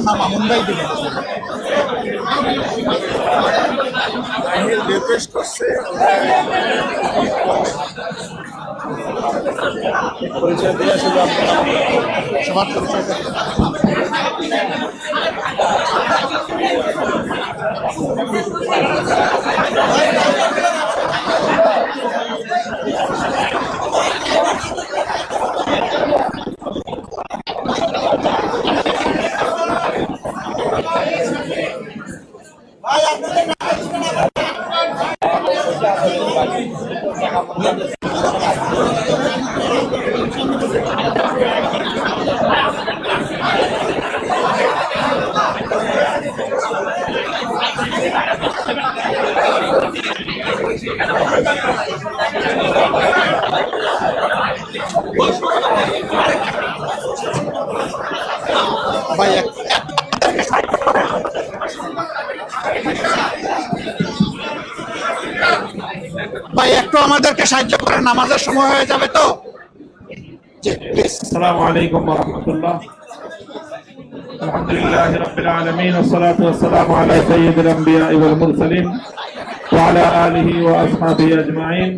না মামুন ভাই দিবেন? রিকোয়েস্ট করছে পরিচয় দিয়ে আসলে সবার পরিচয় ভাই ভাই একটু আমাদেরকে সাহায্য করেন, নামাজের সময় হয়ে যাবে তো। আসসালামু আলাইকুম ওয়া রাহমাতুল্লাহ। আলহামদুলিল্লাহি রাব্বিল আলামিন ওয়া সলাতু ওয়া সালামু আলা সাইয়্যিদিল আমবিয়া ওয়াল মুরসালিন ওয়া আলা আলিহি ওয়া আসহাবিহি আজমাইন।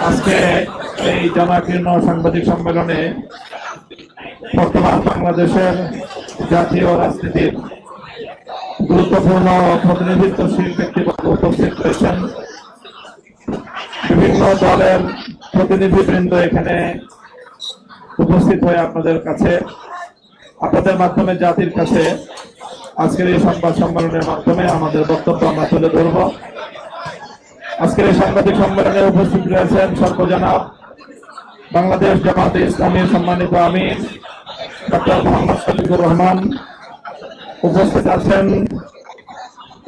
আজকে এই জনাকীর্ণ সাংবাদিক সম্মেলনে বর্তমান বাংলাদেশের জাতীয় রাজনীতির গুরুত্বপূর্ণ প্রতিনিধিত্বশীল ব্যক্তিবর্গ উপস্থিত রয়েছেন। বিভিন্ন দলের প্রতিনিধিবৃন্দ এখানে উপস্থিত হয়ে আপনাদের কাছে, আপনাদের মাধ্যমে জাতির কাছে আজকের এই সংবাদ সম্মেলনের মাধ্যমে আমাদের বক্তব্য আমরা তুলে ধরব। আজকের এই সাংবাদিক সম্মেলনে উপস্থিত রয়েছেন সর্বজনাব বাংলাদেশ জামাতে ইসলামীর সম্মানিত আমির ডক্টর মোহাম্মদ শফিকুর রহমান। উপস্থিত আছেন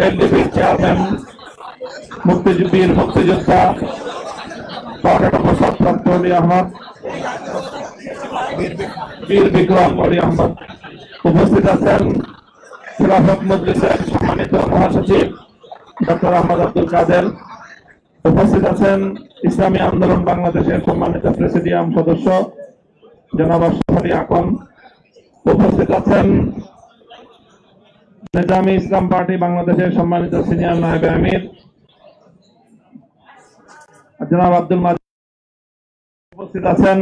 এলডিপির চেয়ারম্যান মুক্তিযোদ্ধা প্রসাদপ্রাপ্ত অলি আহমদ, বীর বিক্রম অলি আহমদ। উপস্থিত আছেন খেলাফত মজলিসের সম্মানিত মহাসচিব ডক্টর আহমদ আব্দুল কাদের। উপস্থিত আছেন ইসলামী আন্দোলন বাংলাদেশের সম্মানিত প্রেসিডিয়াম সদস্য জনাব আশরাফ আলী আকন। উপস্থিত আছেন নিজামী ইসলাম পার্টি বাংলাদেশের সম্মানিত সিনিয়র নায়েব আমির জনাব আব্দুল মাজিদ। উপস্থিত আছেন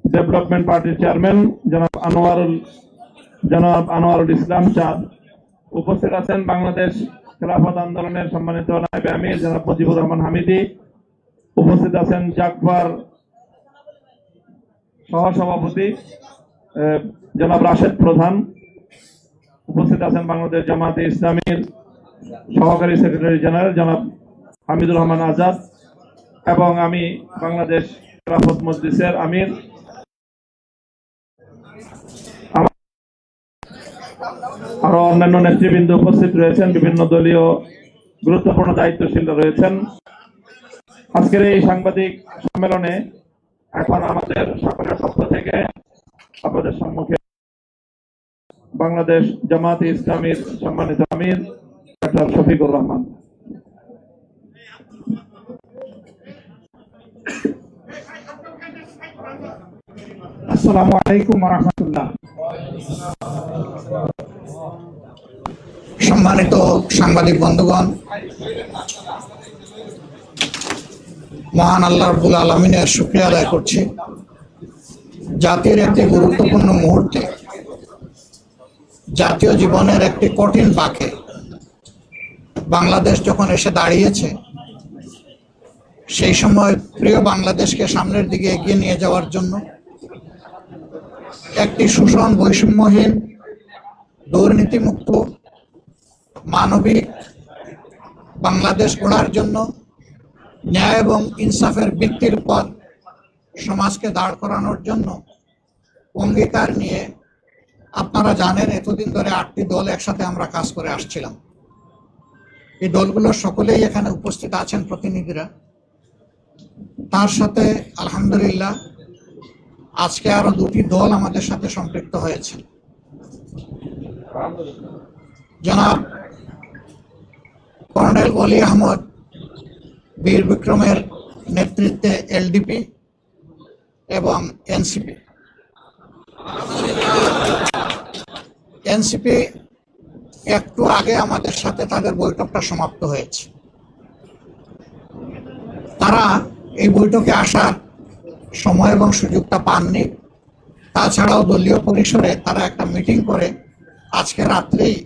ডেভেলপমেন্ট পার্টির চেয়ারম্যান জনাব আনোয়ারুল ইসলাম চাঁদ। উপস্থিত আছেন বাংলাদেশ খেলাফত আন্দোলনের সম্মানিত নায়েব আমির জনাব মুজিবুর রহমান হামিদি। উপস্থিত আছেন জাকবার সহসভাপতি জনাব রাশেদ প্রধান। উপস্থিত আছেন বাংলাদেশ জামাতে ইসলামীর সহকারী সেক্রেটারি জেনারেল জনাব হামিদুর রহমান আজাদ এবং আমি বাংলাদেশ খেলাফত মজলিসের আমির। আরো অন্যান্য নেতৃবৃন্দ উপস্থিত রয়েছেন, বিভিন্ন দলীয় গুরুত্বপূর্ণ দায়িত্বশীলরা রয়েছেন। আজকের এই সাংবাদিক সম্মেলনে এখন আমাদের সকলের পক্ষ থেকে আপনাদের সম্মুখে বাংলাদেশ জামাতে ইসলামীর সম্মানিত আমির ডক্টর শফিকুর রহমান। আসসালামু আলাইকুম ওয়া রাহমাতুল্লাহ। সম্মানিত সাংবাদিক বন্ধুগণ, মহান আল্লাহ রাব্বুল আলামিনের শুকরিয়া আদায় করছি। জাতির একটি গুরুত্বপূর্ণ মুহূর্তে, জাতীয় জীবনের একটি কঠিন বাঁকে বাংলাদেশ যখন এসে দাঁড়িয়েছে, সেই সময় প্রিয় বাংলাদেশকে সামনের দিকে এগিয়ে নিয়ে যাওয়ার জন্য একটি শোষণ বৈষম্যহীন, দুর্নীতিমুক্ত, মানবিক বাংলাদেশ গড়ার জন্য ন্যায় এবং ইনসাফের ভিত্তির উপর সমাজকে দাঁড় করানোর জন্য অঙ্গীকার নিয়ে, আপনারা জানেন এতদিন ধরে 8টি দল একসাথে আমরা কাজ করে আসছিলাম। এই দলগুলোর সকলেই এখানে উপস্থিত আছেন প্রতিনিধিরা। তার সাথে আলহামদুলিল্লাহ আজকে আরো 2টি দল আমাদের সাথে সম্পৃক্ত হয়েছে। জনাব কর্নেল অলি আহমদ বীর বিক্রমের নেতৃত্বে এলডিপি এবং এনসিপি, এনসিপি একটু আগে আমাদের সাথে তাদের বৈঠকটা সমাপ্ত হয়েছে। তারা এই বৈঠকে আসার সময় এবং সুযোগটা পাননি। তাছাড়াও দলীয় পরিসরে তারা একটা মিটিং করে আজকে রাত্রেই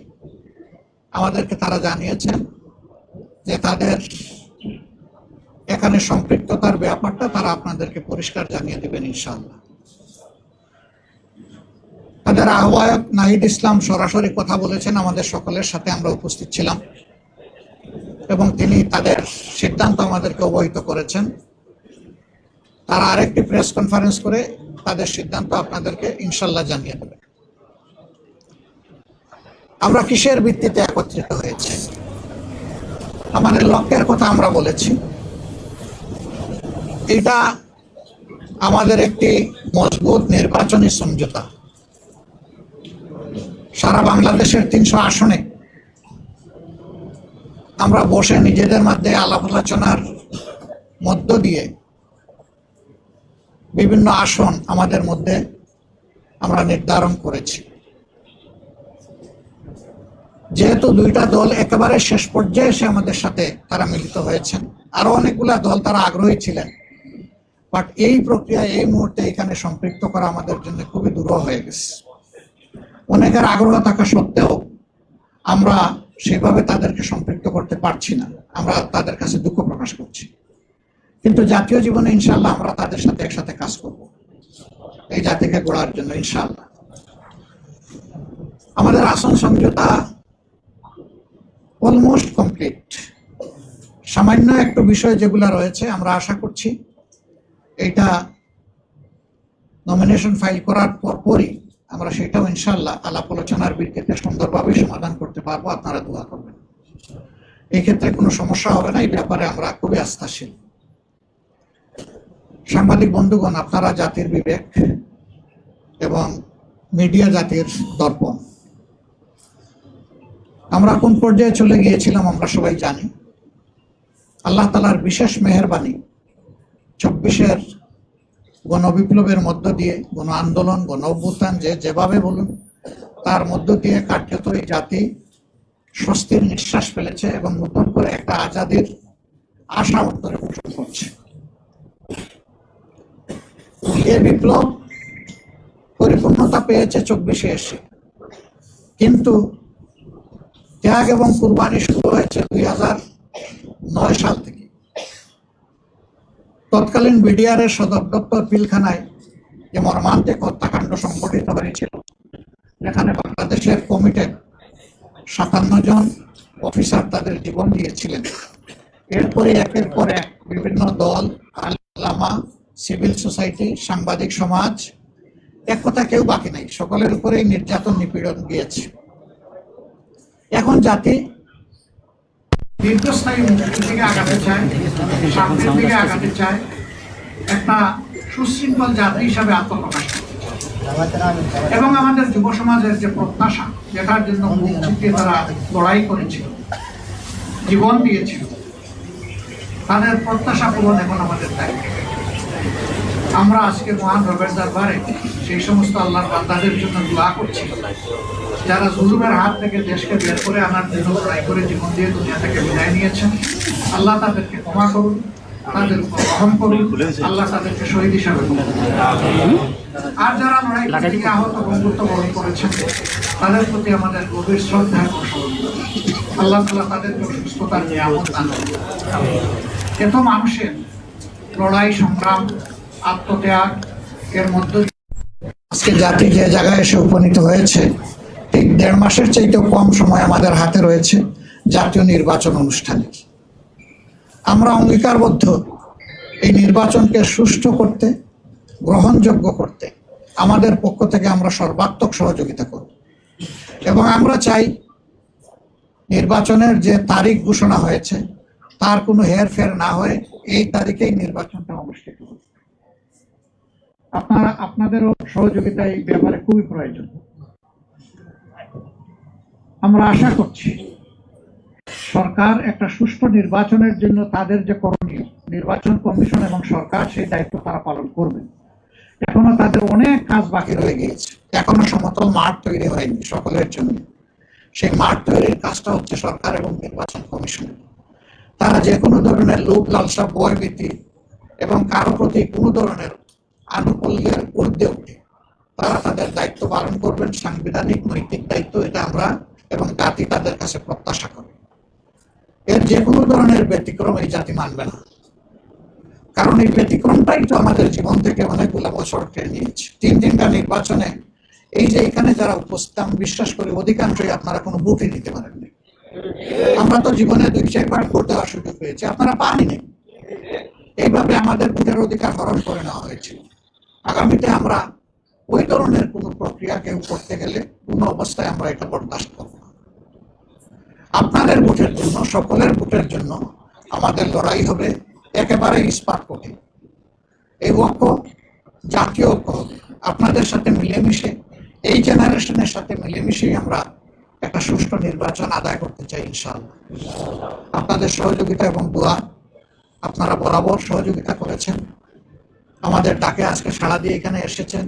আমাদেরকে তারা জানিয়েছেন যে তাদের এখানে সম্পৃক্ততার ব্যাপারটা তারা আপনাদেরকে পরিষ্কার জানিয়ে দেবেন ইনশাআল্লাহ। তাদের আহ্বায়ক নাহিদ ইসলাম সরাসরি কথা বলেছেন আমাদের সকলের সাথে, আমরা উপস্থিত ছিলাম এবং তিনি তাদের সিদ্ধান্ত আমাদেরকে অবহিত করেছেন। তারা আরেকটি প্রেস কনফারেন্স করে তাদের সিদ্ধান্ত আপনাদেরকে ইনশাআল্লাহ জানিয়ে দেবেন। আমরা কিসের ভিত্তিতে একত্রিত হয়েছে, আমাদের লক্ষ্যের কথা আমরা বলেছি। এটা আমাদের একটি মজবুত নির্বাচনী সমঝোতা। সারা বাংলাদেশের 300 আসনে আমরা বসে নিজেদের মধ্যে আলাপ আলোচনার মধ্য দিয়ে বিভিন্ন আসন আমাদের মধ্যে আমরা নির্ধারণ করেছি। যেহেতু দুইটা দল একেবারে শেষ পর্যায়ে এসে আমাদের সাথে তারা মিলিত হয়েছেন, আরো অনেকগুলা দল তারা আগ্রহী ছিলেন, বাট এই প্রক্রিয়া এই মুহূর্তে এখানে সম্পৃক্ত করা আমাদের জন্য খুবই দুরূহ হয়ে গেছে। অনেকের আগ্রহ থাকা সত্ত্বেও আমরা সেভাবে তাদেরকে সম্পৃক্ত করতে পারছি না, আমরা তাদের কাছে দুঃখ প্রকাশ করছি। কিন্তু জাতীয় জীবনে ইনশাআল্লাহ আমরা তাদের সাথে একসাথে কাজ করব এই জাতিকে গড়ার জন্য ইনশাআল্লাহ। আমাদের আসন সমঝোতা অলমোস্ট কমপ্লিট। সামান্য একটু বিষয় যেগুলো রয়েছে আমরা আশা করছি এইটা নমিনেশন ফাইল করার পরপরই আমরা সেটাও ইনশাআল্লাহ আলাপ আলোচনার ভিত্তিতে সুন্দরভাবে সমাধান করতে পারবো। আপনারা দোয়া করবেন, এই ক্ষেত্রে কোনো সমস্যা হবে না। এই ব্যাপারে আমরা খুবই আস্থাশীল। সাংবাদিক বন্ধুগণ, আপনারা জাতির বিবেক এবং মিডিয়া জাতির দর্পণ। আমরা কোন পর্যায়ে চলে গিয়েছিলাম আমরা সবাই জানি। আল্লাহ তাআলার বিশেষ মেহেরবানি 24-এর গণবিপ্লবের মধ্য দিয়ে, গণ আন্দোলন, গণ অভ্যুত্থান যেভাবে বলুন, তার মধ্য দিয়ে কার্যত এই জাতি স্বস্তির নিঃশ্বাস ফেলেছে এবং নতুন করে একটা আজাদির আশা অন্তরে পোষণ করছে। এই বিপ্লব পরিপূর্ণতা পেয়েছে 24-এ এসে, কিন্তু ত্যাগ এবং কুরবানি শুরু হয়েছে 2009 সাল থেকে। তৎকালীন বিডিআরের সদর দপ্তর পিলখানায় যে মর্মান্তিক হত্যাকাণ্ড সংঘটিত হয়েছিল, যেখানে বাংলাদেশের কমিটেড 57 জন অফিসার তাদের জীবন দিয়েছিলেন। এরপরে একের পর এক বিভিন্ন দল, আলেমা, সিভিল সোসাইটি, সাংবাদিক সমাজ, এক কথা কেউ বাকি নাই, সকলের উপরেই নির্যাতন নিপীড়ন গিয়েছে। এখন জাতি দীর্ঘস্থায়ী মুক্তির দিকে আগাতে চায়, শান্তির দিকে আগাতে চায়, একটা সুশৃঙ্খল জাতি হিসাবে আত্মপ্রকাশ করতে চায়। এবং আমাদের যুব সমাজের যে প্রত্যাশা, যেটার জন্য মুক্তিতে তারা লড়াই করেছিল, জীবন দিয়েছিল, তাদের প্রত্যাশা পূরণ এখন আমাদের দায়িত্ব। আমরা আজকে মহান রবের দরবারে সেই সমস্ত আল্লাহর বান্দাদের জন্য দোয়া করছি যারা জুলুমের হাত থেকে দেশকে বের করে আনার জন্য লড়াই করে জীবন দিয়ে দুনিয়া থেকে বিদায় নিয়েছেন। আল্লাহ তাদেরকে ক্ষমা করুন, তাদের উপর রহম করুন, আল্লাহ তাদেরকে শহীদ হিসাবে করুন। আর যারা লড়াই করতে গিয়ে আহত বন্ধুত্ব বরণ করেছেন, তাদের প্রতি আমাদের গভীর শ্রদ্ধা এবং স্মরণ। আল্লাহ তাআলা তাদেরকে সুস্থতার নিয়ামত দান করুন। এত মানুষের লড়াই, সংগ্রাম, আত্মত্যাগ এর মধ্যে আজকে জাতি যে জায়গায় এসে উপনীত হয়েছে, ঠিক 1.5 মাসের চাইতেও কম সময় আমাদের হাতে রয়েছে জাতীয় নির্বাচন অনুষ্ঠানের। আমরা অঙ্গীকারবদ্ধ এই নির্বাচনকে সুষ্ঠু করতে, গ্রহণযোগ্য করতে আমাদের পক্ষ থেকে আমরা সর্বাত্মক সহযোগিতা করব এবং আমরা চাই নির্বাচনের যে তারিখ ঘোষণা হয়েছে তার কোনো হেরফের না হয়ে এই তারিখেই নির্বাচনটা অনুষ্ঠিত হবে। আপনাদেরও সহযোগিতা এই ব্যাপারে খুবই প্রয়োজন। আমরা আশা করছি সরকার একটা সুষ্ঠু নির্বাচনের জন্য তাদের যে করণীয়, নির্বাচন কমিশন এবং সরকার সেই দায়িত্ব তারা পালন করবে এখনো তাদের অনেক কাজ বাকি বাকি রয়ে গিয়েছে। এখনো সমতল মাঠ তৈরি হয়নি সকলের জন্য। সেই মাঠ তৈরির কাজটা হচ্ছে সরকার এবং নির্বাচন কমিশন। তারা যে কোনো ধরনের লোভ লালসা ভয়ভীতি এবং কারো প্রতি কোনো ধরনের আনুকূল্যের ঊর্ধ্বে উঠে তারা তাদের দায়িত্ব পালন করবেন, সাংবিধানিক নৈতিক দায়িত্ব, এটা আমরা এবং জাতি তাদের কাছে প্রত্যাশা করে। এর যে কোনো ধরনের ব্যতিক্রম এই জাতি মানবে না, কারণ এই ব্যতিক্রমটাই তো আমাদের জীবন থেকে অনেকগুলো বছর টেনে নিয়েছে। তিনটা নির্বাচনে এই যে এখানে যারা উপস্থিত, আমি বিশ্বাস করি অধিকাংশই আপনারা কোনো ভোটই দিতে পারেননি। আমরা তো জীবনে 2-4বার ভোট দেওয়ার সুযোগ পেয়েছি, আপনারা পাননি। এইভাবে আমাদের ভোটের অধিকার হরণ করে নেওয়া হয়েছে। আগামীতে আমরা ওই ধরনের কোনো প্রক্রিয়া কেউ করতে গেলে কোনো অবস্থায় আমরা এটা বরদাস্ত করব না। আপনাদের ভোটের জন্য, সকলের ভোটের জন্য আমাদের লড়াই হবে একেবারে ইস্পাত কঠিন। এই ঐক্য জাতীয় ঐক্য হবে। আপনাদের সাথে মিলেমিশে, এই জেনারেশনের সাথে মিলেমিশেই আমরা একটা সুষ্ঠু নির্বাচন আদায় করতে চাই ইনশাআল্লাহ। আপনাদের সহযোগিতা এবং দোয়া, আপনারা বরাবর সহযোগিতা করেছেন, আমাদের ডাকে আজকে সাড়া দিয়ে এখানে এসেছেন।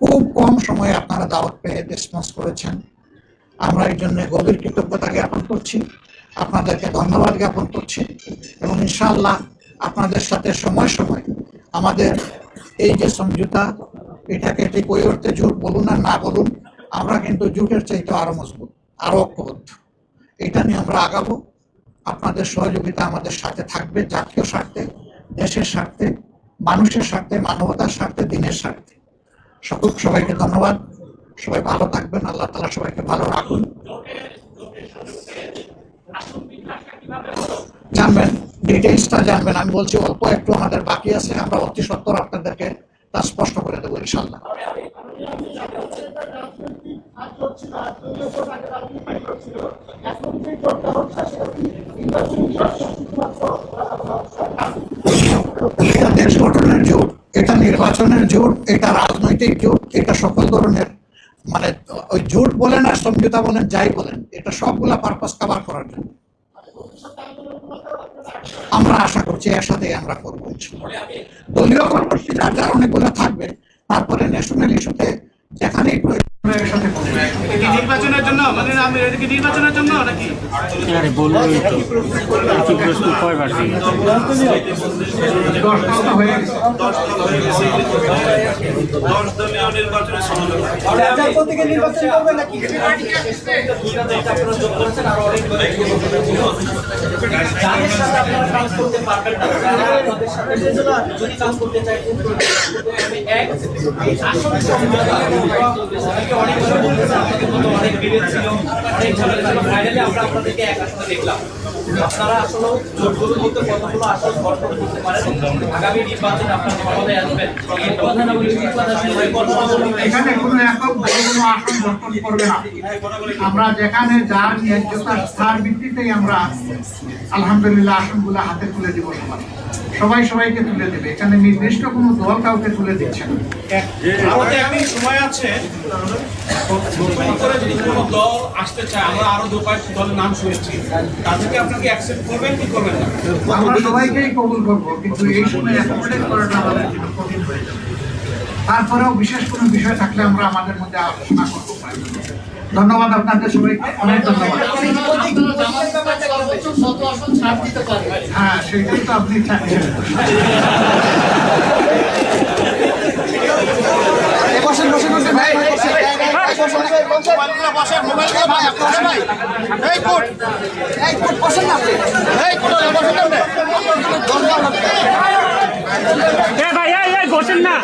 খুব কম সময়ে আপনারা দাওয়াত পেয়ে রেসপন্স করেছেন। আমরা এই জন্য গভীর কৃতজ্ঞতা জ্ঞাপন করছি, আপনাদেরকে ধন্যবাদ জ্ঞাপন করছি এবং ইনশাআল্লাহ আপনাদের সাথে সময় সময় আমাদের এই যে সমঝোতা, এটাকে ঠিক ওই অর্থে জোট বলুন আর না বলুন, আমরা কিন্তু জোটের চাইতে আরো মজবুত, আরো ঐক্যবদ্ধ। এটা নিয়ে আমরা আগাবো। আপনাদের সহযোগিতা আমাদের সাথে থাকবে, জাতীয় স্বার্থে, দেশের স্বার্থে, মানুষের স্বার্থে, মানবতার স্বার্থে, দিনের স্বার্থে। সবাইকে ধন্যবাদ। সবাই ভালো থাকবেন, আল্লাহ তাআলা সবাইকে ভালো রাখুন। জানবেন, ডিটেইলসটা জানবেন। আমি বলছি অল্প একটু আমাদের বাকি আছে, আমরা অতি সত্বর আপনাদেরকে তা স্পষ্ট করে দেবো ইনশাল্লাহ। এটা দেশ গঠনের জোট, এটা নির্বাচনের জোট, এটা রাজনৈতিক জোট, এটা সকল ধরনের মানে ওই জোট বলেন আর সমঝোতা বলেন, যাই বলেন, এটা সবগুলা পারপাস কভার করার জন্য আমরা আশা করছি একসাথে আমরা করবো। দলীয় কর্মসূচি যার যার অনেকগুলো থাকবে, তারপরে ন্যাশনাল ইস্যুতে যেখানেই নির্বাচনের জন্য মানে নির্বাচনের জন্য নাকি অনেক বিভেদ ছিল, অনেক ঝামেলা ছিল, ফাইনালি আমরা আপনাদেরকে এক আসনে দেখলাম। আপনারা আসলে জোটগুলোর মধ্যে কতগুলো আসন গঠন করতে পারেন, আগামী নির্বাচনে আপনার ক্ষমতায় আসবেন, এখানে কোনো একক দল কোনো আসন গঠন করবে না। আমরা যেখানে যার ন্যায্যতা তার ভিত্তিতেই আমরা আলহামদুলিল্লাহ আসনগুলো হাতে তুলে দিব। সবাই সবাইকে তুলে দেবে, এখানে নির্দিষ্ট কোনো দল কাউকে তুলে দিচ্ছে না। আমাদের একদিন সময় আছে, যদি কোনো দল আসতে চায়, আমরা আরো 2-5টি দলের নাম শুনেছি, তাদেরকে আপনাকে অ্যাকসেপ্ট করবেন কি করবেন না? আমরা সবাইকেই কবুল করবো, কিন্তু এই সময় অ্যাকোমোডেট করাটা আমাদের জন্য কঠিন হয়ে যাবে। তারপরেও বিশেষ কোনো বিষয় থাকলে আমরা আমাদের মধ্যে আলোচনা করবো। ধন্যবাদ আপনাদের সবাইকে, অনেক ধন্যবাদ। হ্যাঁ, সেটাই তো আপনি চাচ্ছেন। ভাই বসেন না।